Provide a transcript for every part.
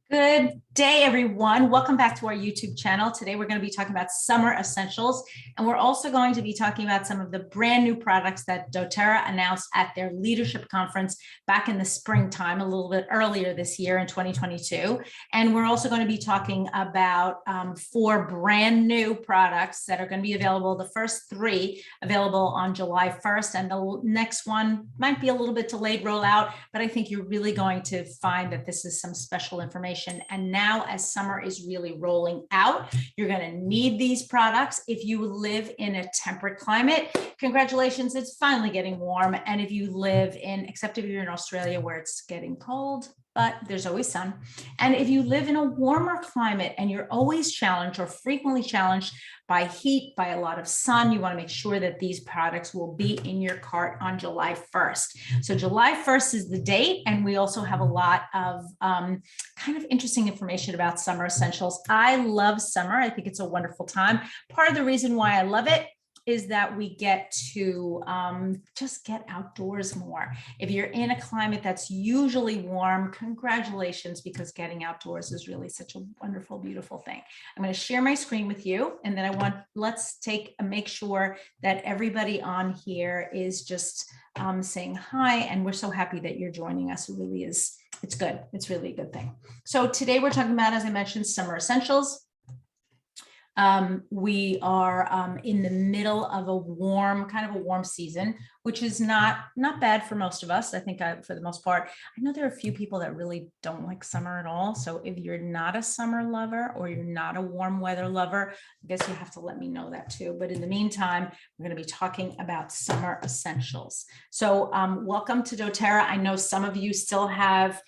Good day, everyone. Welcome back to our YouTube channel. Today, we're going to be talking about summer essentials, and we're also going to be talking about some of the brand new products that doTERRA announced at their leadership conference back in the springtime, a little bit earlier this year in 2022. And we're also going to be talking about 4 brand new products that are going to be available. The first 3 available on July 1st, and the next one might be a little bit delayed rollout, but I think you're really going to find that this is some special information. And now, as summer is really rolling out, you're going to need these products. If you live in a temperate climate, congratulations, it's finally getting warm. And if you live in, except if you're in Australia where it's getting cold, but there's always sun. And if you live in a warmer climate and you're always challenged or frequently challenged by heat, by a lot of sun, you want to make sure that these products will be in your cart on July 1st. So July 1st is the date, and we also have a lot of kind of interesting information about summer essentials. I love summer. I think it's a wonderful time. Part of the reason why I love it is that we get to just get outdoors more. If you're in a climate that's usually warm, congratulations, because getting outdoors is really such a wonderful, beautiful thing. I'm going to share my screen with you, and then let's make sure that everybody on here is just saying hi, and we're so happy that you're joining us. It really is, it's good. It's really a good thing. So today we're talking about, as I mentioned, summer essentials. We are in the middle of a warm season, which is not bad for most of us. I think for the most part, I know there are a few people that really don't like summer at all. So if you're not a summer lover or you're not a warm weather lover, I guess you have to let me know that too. But in the meantime, we're going to be talking about summer essentials. So welcome to doTERRA. I know some of you still have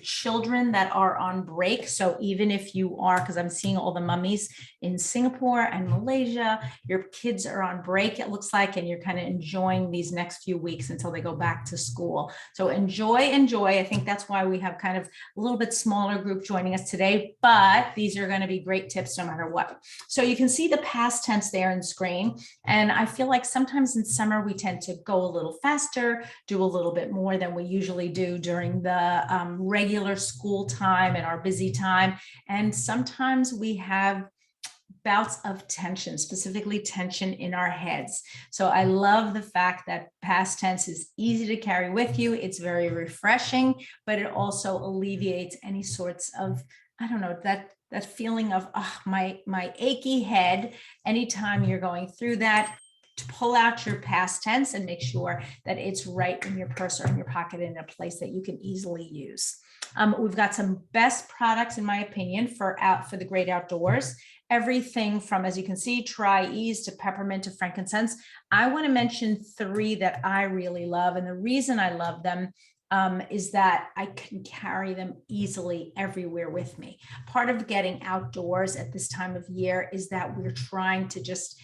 children that are on break. So even if you are, because I'm seeing all the mummies in Singapore and Malaysia, your kids are on break, it looks like, and you're kind of enjoying these next few weeks until they go back to school. So enjoy. I think that's why we have kind of a little bit smaller group joining us today, but these are going to be great tips no matter what. So you can see the past tense there in screen. And I feel like sometimes in summer, we tend to go a little faster, do a little bit more than we usually do during the regular school time and our busy time. And sometimes we have bouts of tension, specifically tension in our heads. So I love the fact that past tense is easy to carry with you. It's very refreshing, but it also alleviates any sorts of, I don't know, that feeling of my achy head. Anytime you're going through that, to pull out your past tense and make sure that it's right in your purse or in your pocket in a place that you can easily use. We've got some best products, in my opinion, for the great outdoors. Everything from, as you can see, Tri-Ease to Peppermint to frankincense. I want to mention 3 that I really love. And the reason I love them is that I can carry them easily everywhere with me. Part of getting outdoors at this time of year is that we're trying to just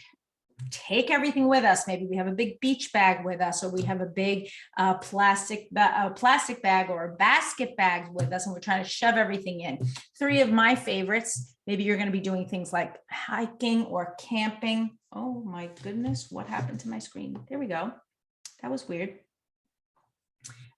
take everything with us. Maybe we have a big beach bag with us, or we have a big plastic bag or a basket bag with us, and we're trying to shove everything in. 3 of my favorites. Maybe you're going to be doing things like hiking or camping. Oh my goodness, what happened to my screen? There we go. That was weird.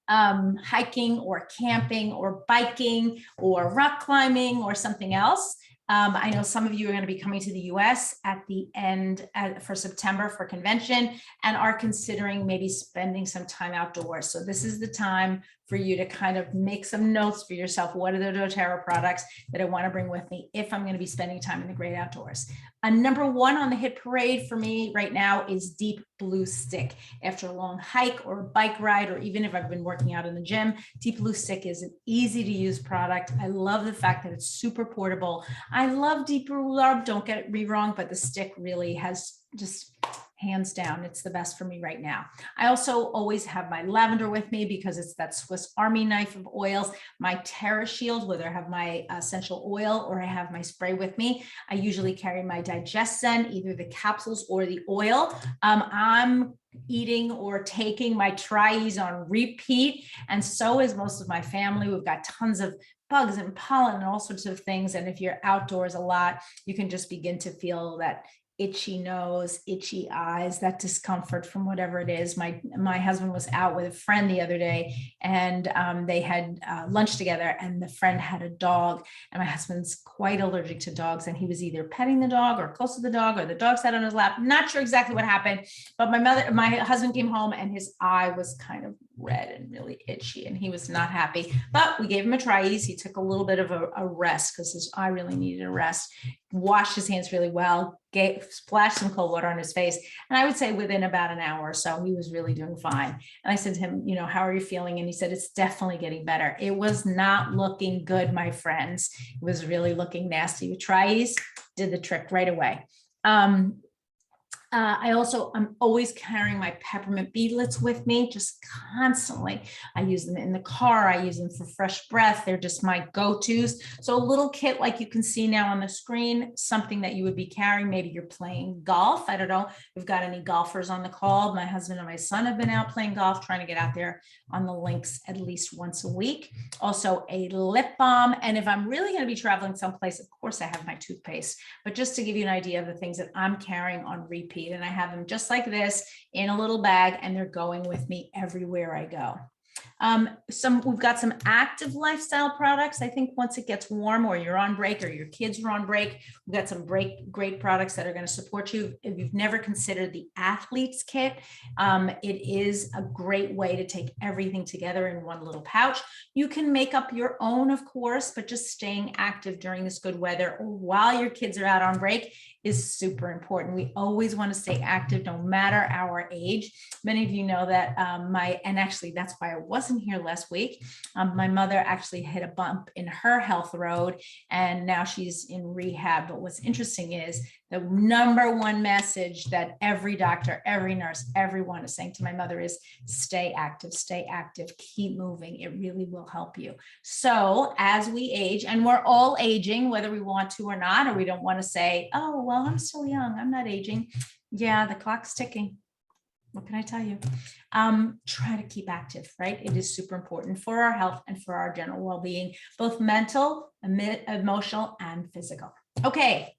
Hiking or camping or biking or rock climbing or something else. I know some of you are going to be coming to the US at the end for September for convention and are considering maybe spending some time outdoors. So this is the time for you to kind of make some notes for yourself. What are the doTERRA products that I want to bring with me if I'm going to be spending time in the great outdoors? Number 1 on the hit parade for me right now is Deep Blue Stick. After a long hike or a bike ride, or even if I've been working out in the gym, Deep Blue Stick is an easy to use product. I love the fact that it's super portable. I love Deep Blue Rub, don't get me wrong, but the stick really has just hands down, it's the best for me right now. I also always have my lavender with me because it's that Swiss Army knife of oils. My Terra Shield, whether I have my essential oil or I have my spray with me. I usually carry my DigestZen, either the capsules or the oil. I'm eating or taking my Tri-Ease on repeat, and so is most of my family. We've got tons of bugs and pollen and all sorts of things. And if you're outdoors a lot, you can just begin to feel that itchy nose, itchy eyes, that discomfort from whatever it is. My husband was out with a friend the other day, and they had lunch together, and the friend had a dog, and my husband's quite allergic to dogs, and he was either petting the dog or close to the dog, or the dog sat on his lap. Not sure exactly what happened, but my husband came home and his eye was kind of red and really itchy, and he was not happy, but we gave him a try. He took a little bit of a rest because his eye really needed a rest, washed his hands really well, splashed some cold water on his face. And I would say within about an hour or so, he was really doing fine. And I said to him, you know, how are you feeling? And he said, it's definitely getting better. It was not looking good, my friends. It was really looking nasty. We tried, did the trick right away. I'm always carrying my peppermint beadlets with me, just constantly. I use them in the car. I use them for fresh breath. They're just my go-tos. So a little kit like you can see now on the screen, something that you would be carrying. Maybe you're playing golf. I don't know if we've got any golfers on the call. My husband and my son have been out playing golf, trying to get out there on the links at least once a week. Also a lip balm. And if I'm really going to be traveling someplace, of course I have my toothpaste, but just to give you an idea of the things that I'm carrying on repeat. And I have them just like this in a little bag, and they're going with me everywhere I go. We've got some active lifestyle products. I think once it gets warm, or you're on break, or your kids are on break, we've got some great products that are going to support you. If you've never considered the athlete's kit, it is a great way to take everything together in one little pouch. You can make up your own, of course, but just staying active during this good weather or while your kids are out on break is super important. We always want to stay active no matter our age. Many of you know that and actually that's why I wasn't here last week. My mother actually hit a bump in her health road, and now she's in rehab. But what's interesting is the number one message that every doctor, every nurse, everyone is saying to my mother is stay active, keep moving. It really will help you. So as we age, and we're all aging, whether we want to or not, or we don't want to say, oh, well, I'm still young, I'm not aging. Yeah, the clock's ticking. What can I tell you? Try to keep active, right? It is super important for our health and for our general well-being, both mental, emotional, and physical. Okay.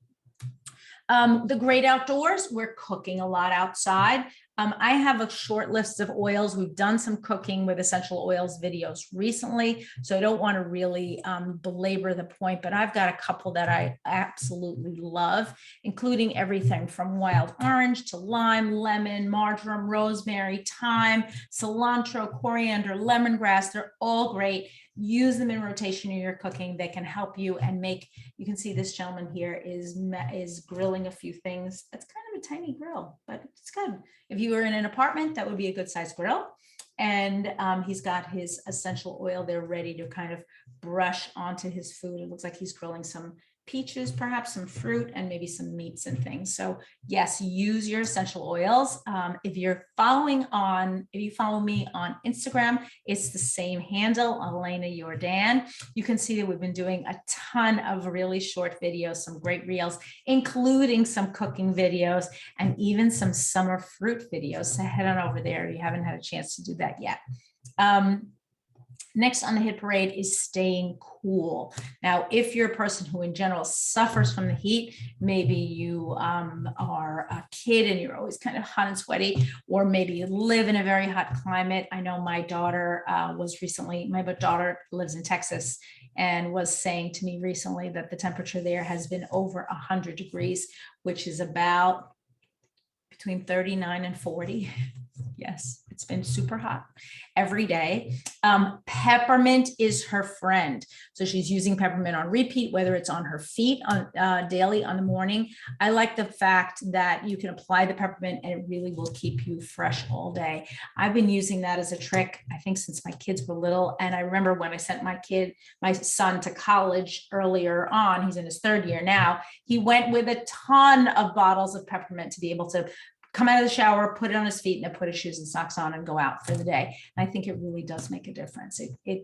The great outdoors, we're cooking a lot outside. I have a short list of oils. We've done some cooking with essential oils videos recently, so I don't want to really belabor the point, but I've got a couple that I absolutely love, including everything from wild orange to lime, lemon, marjoram, rosemary, thyme, cilantro, coriander, lemongrass. They're all great. Use them in rotation in your cooking. They can help you and make, you can see this gentleman here is grilling a few things. It's kind of a tiny grill, but it's good. If you were in an apartment, that would be a good size grill. And he's got his essential oil there ready to kind of brush onto his food. It looks like he's grilling some peaches, perhaps some fruit, and maybe some meats and things. So yes, use your essential oils. If you follow me on Instagram, it's the same handle, Elena Yordan. You can see that we've been doing a ton of really short videos, some great reels, including some cooking videos and even some summer fruit videos. So head on over there if you haven't had a chance to do that yet. Next on the hit parade is staying cool. Now, if you're a person who in general suffers from the heat, maybe you are a kid and you're always kind of hot and sweaty, or maybe you live in a very hot climate. I know my daughter my daughter lives in Texas and was saying to me recently that the temperature there has been over 100 degrees, which is about between 39 and 40. Yes, it's been super hot every day. Peppermint is her friend. So she's using peppermint on repeat, whether it's on her feet on daily on the morning. I like the fact that you can apply the peppermint and it really will keep you fresh all day. I've been using that as a trick, I think, since my kids were little. And I remember when I sent my son to college earlier on, he's in his third year now, he went with a ton of bottles of peppermint to be able to come out of the shower, put it on his feet, and then put his shoes and socks on and go out for the day. And I think it really does make a difference.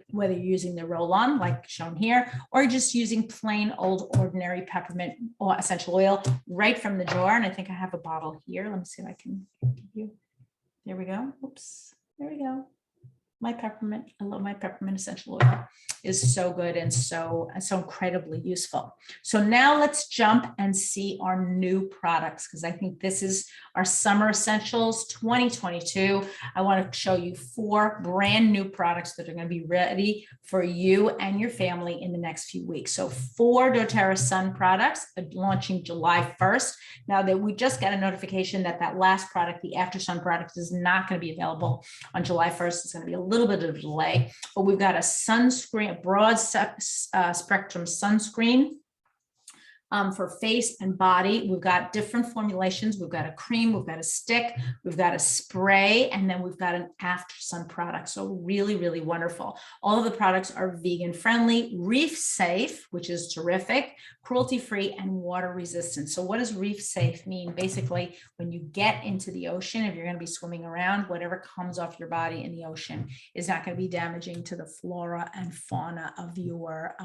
Whether you're using the roll-on, like shown here, or just using plain old ordinary peppermint or essential oil right from the jar. And I think I have a bottle here. Let me see if I can give you. There we go. Oops. There we go. my peppermint. I love my peppermint essential oil. Is so good and so incredibly useful. So now let's jump and see our new products, because I think this is our Summer Essentials 2022. I want to show you 4 brand new products that are going to be ready for you and your family in the next few weeks. So 4 doTERRA Sun products launching July 1st. Now that we just got a notification that that last product, the After Sun product, is not going to be available on July 1st. It's going to be a little bit of a delay, but we've got a sunscreen, a broad spectrum sunscreen for face and body. We've got different formulations. We've got a cream, we've got a stick, we've got a spray, and then we've got an After Sun product. So really, really wonderful. All of the products are vegan friendly, reef safe, which is terrific, cruelty free, and water resistant. So what does reef safe mean? Basically, when you get into the ocean, if you're going to be swimming around, whatever comes off your body in the ocean is not going to be damaging to the flora and fauna of your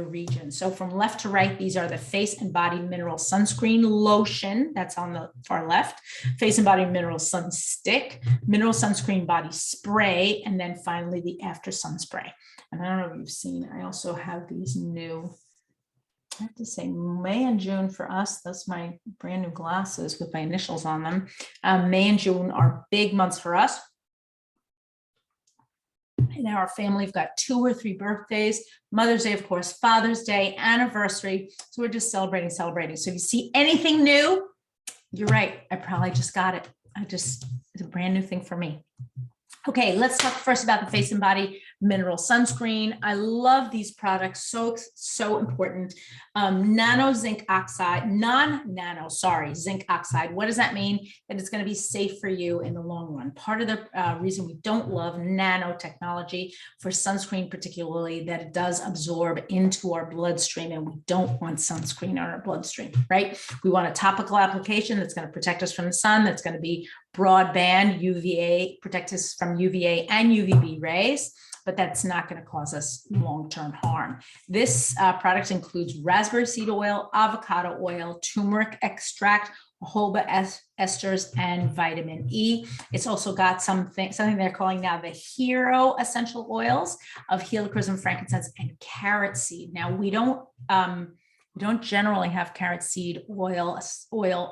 region. So from left to right, these are the face and body mineral sunscreen lotion. That's on the far left. Face and body mineral sun stick, mineral sunscreen body spray, and then finally the After Sun spray. And I don't know if you've seen, I also have these new, I have to say May and June for us. That's my brand new glasses with my initials on them. May and June are big months for us. In our family, we've got 2 or 3 birthdays, Mother's Day, of course, Father's Day, anniversary. So we're just celebrating. So if you see anything new, you're right. I probably just got it. It's a brand new thing for me. Okay, let's talk first about the face and body mineral sunscreen. I love these products, so important. Nano zinc oxide, non-nano, sorry, zinc oxide. What does that mean? That it's going to be safe for you in the long run. Part of the reason we don't love nanotechnology for sunscreen, particularly, that it does absorb into our bloodstream, and we don't want sunscreen on our bloodstream, right? We want a topical application that's going to protect us from the sun, that's going to be broadband UVA, protect us from UVA and UVB rays, but that's not going to cause us long-term harm. This product includes raspberry seed oil, avocado oil, turmeric extract, jojoba esters, and vitamin E. It's also got something they're calling now the hero essential oils of helichrysum, frankincense, and carrot seed. Now, we don't generally have carrot seed oil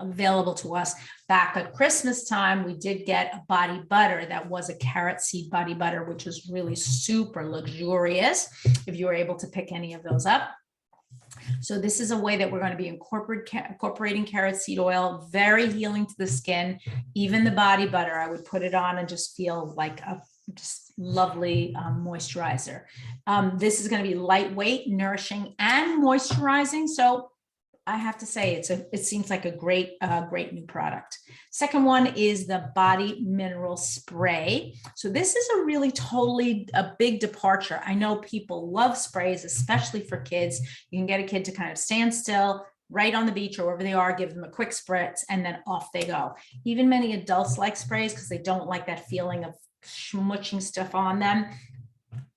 available to us. Back at Christmas time, we did get a body butter that was a carrot seed body butter, which was really super luxurious if you were able to pick any of those up. So this is a way that we're going to be incorporating carrot seed oil, very healing to the skin. Even the body butter, I would put it on and just feel like a just lovely moisturizer. This is going to be lightweight, nourishing, and moisturizing. So I have to say it seems like a great new product. Second one is the body mineral spray. So this is a really totally a big departure. I know people love sprays, especially for kids. You can get a kid to kind of stand still right on the beach or wherever they are, give them a quick spritz, and then off they go. Even many adults like sprays because they don't like that feeling of smushing stuff on them.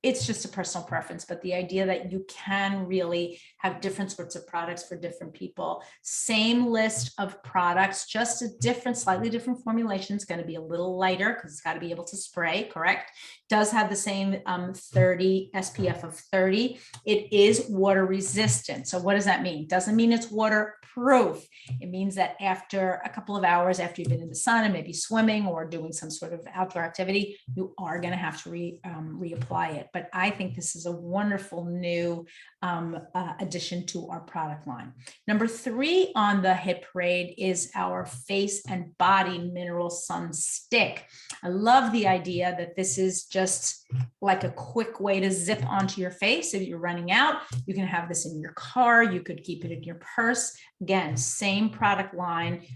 It's just a personal preference, but the idea that you can really have different sorts of products for different people. Same list of products, just a different, slightly different formulation. It's going to be a little lighter because it's got to be able to spray, correct? Does have the same 30 SPF of 30. It is water resistant. So what does that mean? Doesn't mean it's waterproof. It means that after a couple of hours after you've been in the sun and maybe swimming or doing some sort of outdoor activity, you are going to have to reapply it. But I think this is a wonderful new addition to our product line. Number 3 on the hit parade is our face and body mineral sun stick. I love the idea that this is just like a quick way to zip onto your face. If you're running out, you can have this in your car. You could keep it in your purse. Again, same product line,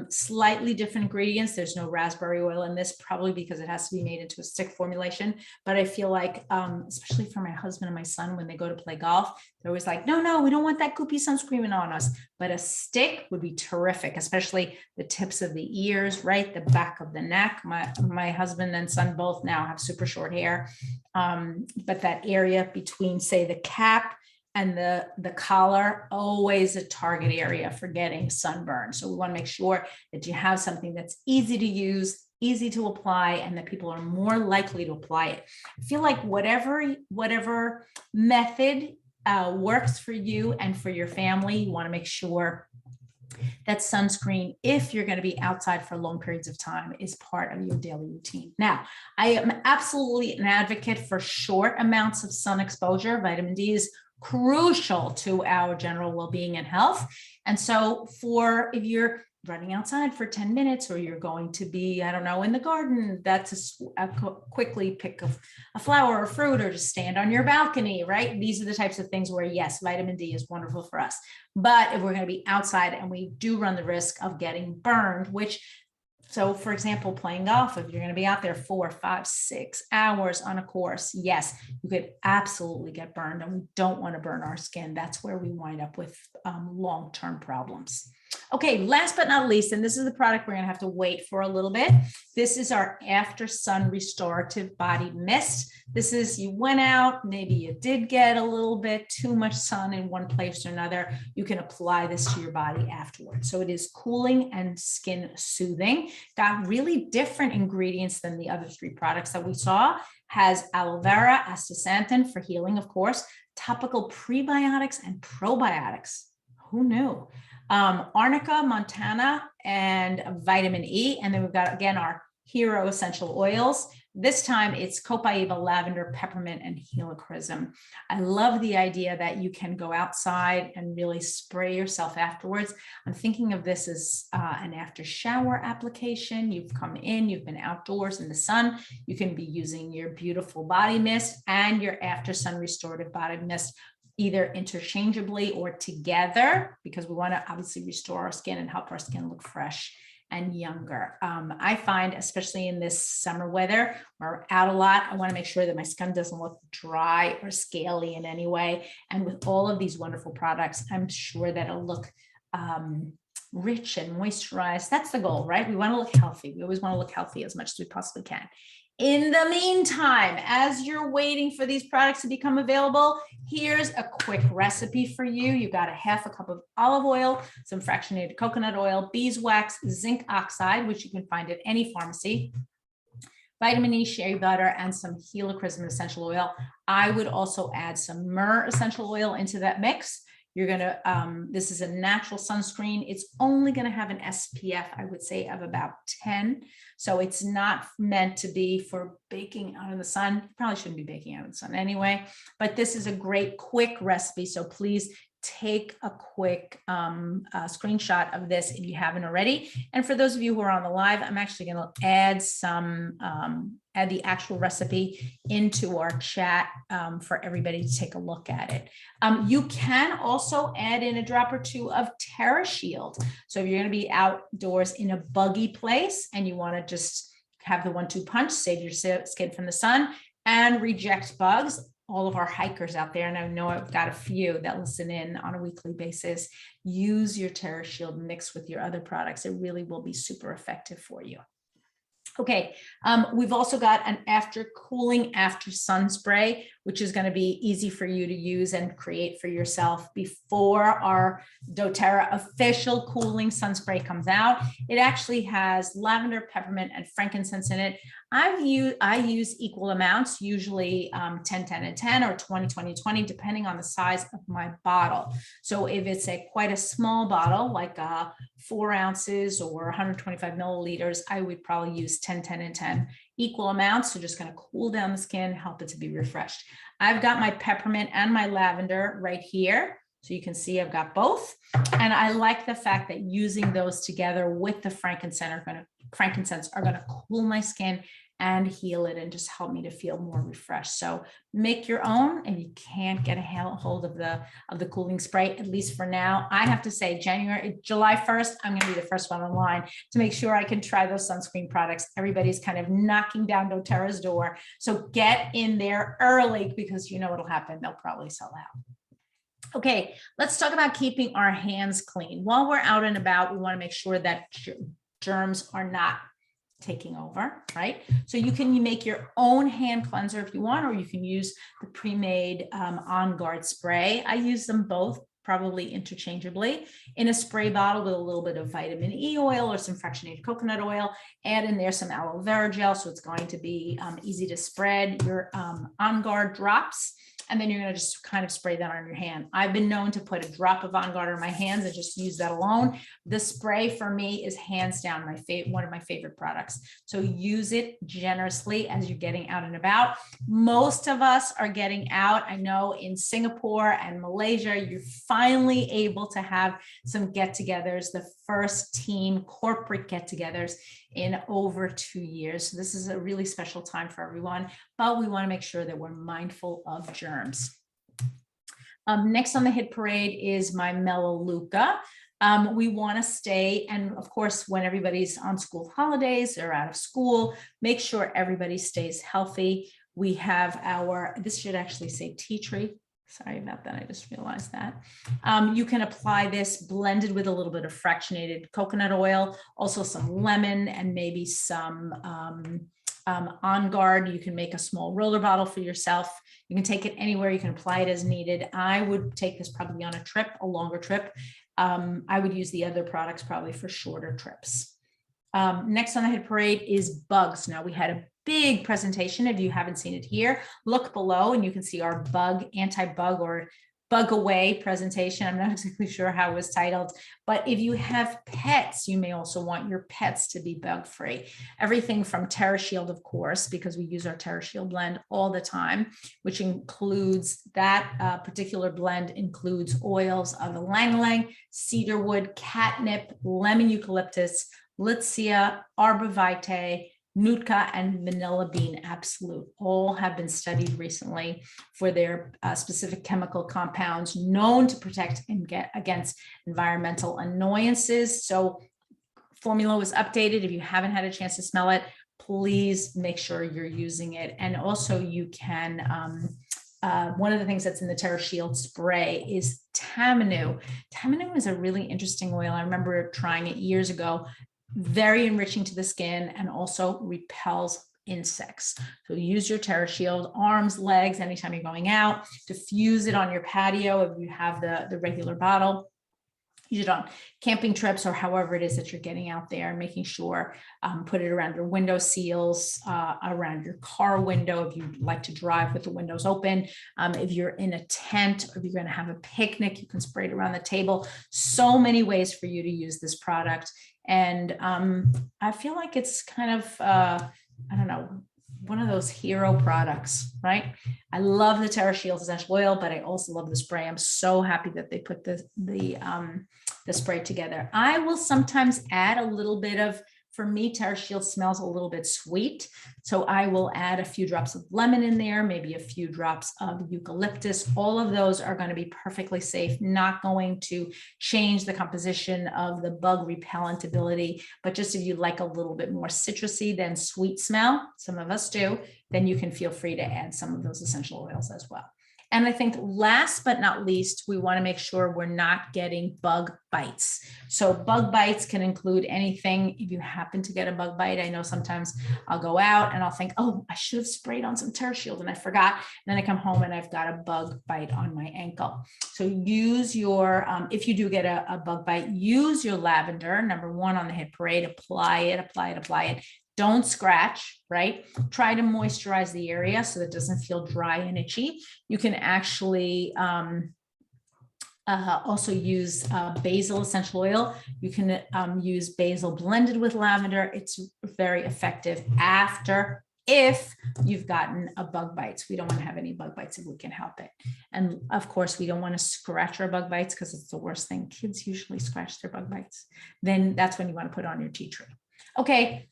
slightly different ingredients. There's no raspberry oil in this, probably because it has to be made into a stick formulation. But I feel like, especially for my husband and my son, when they go to play golf, they're always like, no, we don't want that goopy sunscreen on us. But a stick would be terrific, especially the tips of the ears, right? The back of the neck. My husband and son both now have super short hair. But that area between, say, the cap and the collar, always a target area for getting sunburn. So we want to make sure that you have something that's easy to use, easy to apply, and that people are more likely to apply it. I feel like whatever method works for you and for your family, you want to make sure that sunscreen, if you're going to be outside for long periods of time, is part of your daily routine. Now, I am absolutely an advocate for short amounts of sun exposure. Vitamin D is crucial to our general well-being and health. And so if you're running outside for 10 minutes, or you're going to be, I don't know, in the garden, that's quickly pick a flower or fruit, or just stand on your balcony, right? These are the types of things where, yes, vitamin D is wonderful for us. But if we're going to be outside and we do run the risk of getting burned, so for example, playing golf, if you're going to be out there 4, 5, 6 hours on a course, yes, you could absolutely get burned, and we don't want to burn our skin. That's where we wind up with long-term problems. Okay, last but not least, and this is the product we're going to have to wait for a little bit. This is our After Sun Restorative Body Mist. This is, you went out, maybe you did get a little bit too much sun in one place or another. You can apply this to your body afterwards. So it is cooling and skin soothing. Got really different ingredients than the other 3 products that we saw. Has aloe vera, astaxanthin for healing, of course, topical prebiotics and probiotics. Who knew? Arnica, montana, and vitamin E. And then we've got, again, our hero essential oils. This time it's copaiba, lavender, peppermint, and helichrysum. I love the idea that you can go outside and really spray yourself afterwards. I'm thinking of this as an after shower application. You've come in, you've been outdoors in the sun. You can be using your beautiful body mist and your After Sun Restorative Body Mist either interchangeably or together, because we want to obviously restore our skin and help our skin look fresh and younger. I find, especially in this summer weather, we're out a lot, I want to make sure that my skin doesn't look dry or scaly in any way. And with all of these wonderful products, I'm sure that it'll look rich and moisturized. That's the goal, right? We want to look healthy. We always want to look healthy as much as we possibly can. In the meantime, as you're waiting for these products to become available, here's a quick recipe for you. You've got a half a cup of olive oil, some fractionated coconut oil, beeswax, zinc oxide, which you can find at any pharmacy, vitamin E, shea butter, and some helichrysum essential oil. I would also add some myrrh essential oil into that mix. You're going to, this is a natural sunscreen. It's only going to have an SPF, I would say, of about 10. So it's not meant to be for baking out in the sun. You probably shouldn't be baking out in the sun anyway, but this is a great quick recipe. So please take a quick screenshot of this if you haven't already. And for those of you who are on the live, I'm actually going to add add the actual recipe into our chat for everybody to take a look at it. You can also add in a drop or 2 of TerraShield. So if you're going to be outdoors in a buggy place and you want to just have the 1-2 punch, save your skin from the sun and reject bugs, all of our hikers out there, and I know I've got a few that listen in on a weekly basis, use your TerraShield mixed with your other products. It really will be super effective for you. Okay, we've also got an after sun spray, which is going to be easy for you to use and create for yourself before our doTERRA official cooling sun spray comes out. It actually has lavender, peppermint, and frankincense in it. I use equal amounts, usually 10, 10, and 10, or 20, 20, 20, depending on the size of my bottle. So if it's quite a small bottle, like 4 ounces or 125 milliliters, I would probably use 10, 10, and 10 equal amounts. So just going to cool down the skin, help it to be refreshed. I've got my peppermint and my lavender right here. So you can see I've got both. And I like the fact that using those together with the frankincense are going to cool my skin and heal it and just help me to feel more refreshed. So make your own, and you can't get a hold of the cooling spray, at least for now. I have to say July 1st, I'm going to be the first one online to make sure I can try those sunscreen products. Everybody's kind of knocking down doTERRA's door. So get in there early, because you know what'll happen. They'll probably sell out. Okay, let's talk about keeping our hands clean. While we're out and about, we want to make sure that germs are not taking over, right? So you can make your own hand cleanser if you want, or you can use the pre-made On-Guard spray. I use them both probably interchangeably, in a spray bottle with a little bit of vitamin E oil or some fractionated coconut oil. Add in there some aloe vera gel, so it's going to be easy to spread. Your On-Guard drops, and then you're going to just kind of spray that on your hand. I've been known to put a drop of On-Guard on my hands and just use that alone. The spray for me is hands down one of my favorite products. So use it generously as you're getting out and about. Most of us are getting out. I know in Singapore and Malaysia, you're finally able to have some get-togethers, the first team corporate get-togethers in over 2 years. So this is a really special time for everyone, but we want to make sure that we're mindful of germs. Next on the hit parade is my Melaleuca. We want to stay, and of course, when everybody's on school holidays or out of school, make sure everybody stays healthy. We have this should actually say tea tree. Sorry about that. I just realized that. You can apply this blended with a little bit of fractionated coconut oil, also some lemon, and maybe some On-Guard. You can make a small roller bottle for yourself. You can take it anywhere. You can apply it as needed. I would take this probably on a trip, a longer trip. I would use the other products probably for shorter trips. Next on the hit parade is bugs. Now, we had a big presentation. If you haven't seen it here, look below and you can see our anti-bug or bug away presentation. I'm not exactly sure how it was titled, but if you have pets, you may also want your pets to be bug free. Everything from TerraShield, of course, because we use our TerraShield blend all the time, which includes that particular blend includes oils of ylang-ylang, cedarwood, catnip, lemon eucalyptus, Litsea, arborvitae, Nootka, and vanilla bean absolute. All have been studied recently for their specific chemical compounds known to protect and get against environmental annoyances. So formula was updated. If you haven't had a chance to smell it, please make sure you're using it. And also you can, one of the things that's in the TerraShield spray is Tamanu. Tamanu is a really interesting oil. I remember trying it years ago. Very enriching to the skin and also repels insects. So use your TerraShield arms, legs, anytime you're going out. Diffuse it on your patio if you have the regular bottle. Use it on camping trips or however it is that you're getting out there, making sure, put it around your window seals, around your car window if you like to drive with the windows open. If you're in a tent or if you're going to have a picnic, you can spray it around the table. So many ways for you to use this product. And I feel like it's kind of, I don't know, one of those hero products, right? I love the TerraShield essential oil, but I also love the spray. I'm so happy that they put the spray together. I will sometimes add a little bit of, for me, TerraShield smells a little bit sweet. So I will add a few drops of lemon in there, maybe a few drops of eucalyptus. All of those are going to be perfectly safe, not going to change the composition of the bug repellent ability. But just if you like a little bit more citrusy than sweet smell, some of us do, then you can feel free to add some of those essential oils as well. And I think last but not least, we want to make sure we're not getting bug bites. So bug bites can include anything. If you happen to get a bug bite, I know sometimes I'll go out and I'll think, oh, I should have sprayed on some TerraShield and I forgot. And then I come home and I've got a bug bite on my ankle. So use your, if you do get a bug bite, use your lavender, number one on the hit parade, apply it, apply it, apply it. Don't scratch, right? Try to moisturize the area so that it doesn't feel dry and itchy. You can actually also use basil essential oil. You can use basil blended with lavender. It's very effective if you've gotten a bug bites. We don't want to have any bug bites if we can help it. And of course, we don't want to scratch our bug bites because it's the worst thing. Kids usually scratch their bug bites. Then that's when you want to put on your tea tree. Okay,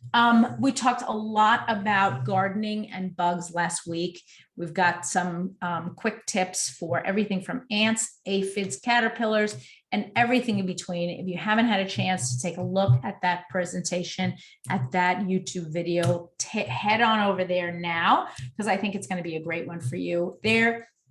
we talked a lot about gardening and bugs last week. We've got some quick tips for everything from ants, aphids, caterpillars, and everything in between. If you haven't had a chance to take a look at that presentation, at that YouTube video, head on over there now, because I think it's going to be a great one for you.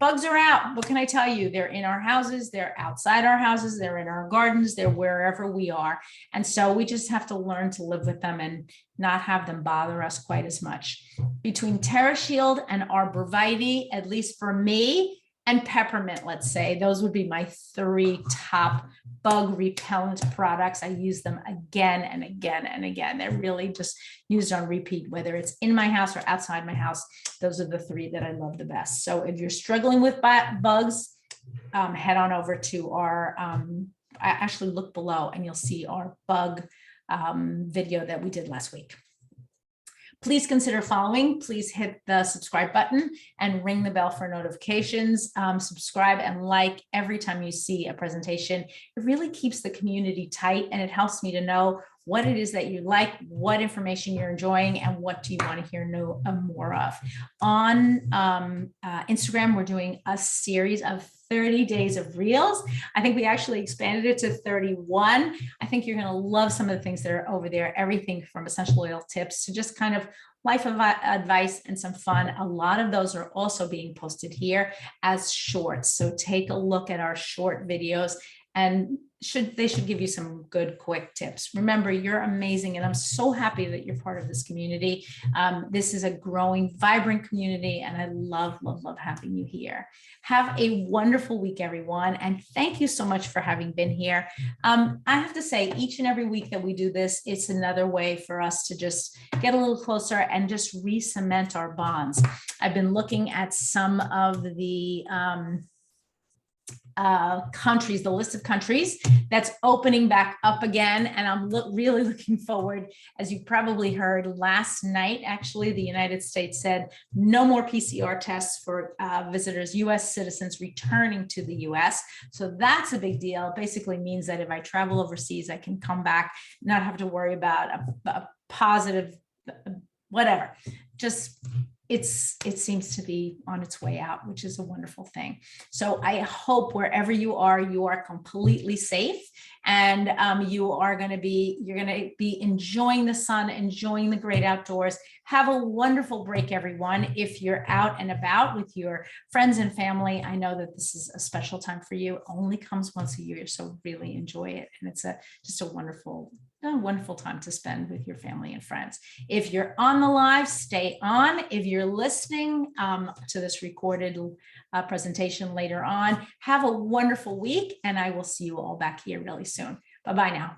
Bugs are out. What can I tell you? They're in our houses. They're outside our houses. They're in our gardens. They're wherever we are. And so we just have to learn to live with them and not have them bother us quite as much. Between TerraShield and arborvitae, at least for me, and peppermint, let's say. Those would be my 3 top bug repellent products. I use them again and again and again. They're really just used on repeat, whether it's in my house or outside my house. Those are the 3 that I love the best. So if you're struggling with bugs, head on over to our, I actually look below and you'll see our bug video that we did last week. Please consider following. Please hit the subscribe button and ring the bell for notifications. Subscribe and like every time you see a presentation. It really keeps the community tight, and it helps me to know what it is that you like, what information you're enjoying, and what do you want to hear more of. On Instagram, we're doing a series of 30 days of reels. I think we actually expanded it to 31. I think you're going to love some of the things that are over there, everything from essential oil tips to just kind of life advice and some fun. A lot of those are also being posted here as shorts. So take a look at our short videos, and they should give you some good quick tips. Remember, you're amazing, and I'm so happy that you're part of this community. This is a growing, vibrant community, and I love, love, love having you here. Have a wonderful week, everyone, and thank you so much for having been here. I have to say, each and every week that we do this, it's another way for us to just get a little closer and just re-cement our bonds. I've been looking at some of the countries, the list of countries that's opening back up again. And I'm really looking forward. As you probably heard last night, actually, the United States said no more PCR tests for visitors, US citizens returning to the US. So that's a big deal. It basically means that if I travel overseas, I can come back, not have to worry about a positive, whatever. Just it seems to be on its way out, which is a wonderful thing. So I hope wherever you are completely safe, and you're going to be enjoying the sun, enjoying the great outdoors. Have a wonderful break, everyone. If you're out and about with your friends and family, I know that this is a special time for you. It only comes once a year, so really enjoy it. And it's just a wonderful time to spend with your family and friends. If you're on the live, stay on. If you're listening to this recorded presentation later on, have a wonderful week, and I will see you all back here really soon. Bye-bye now.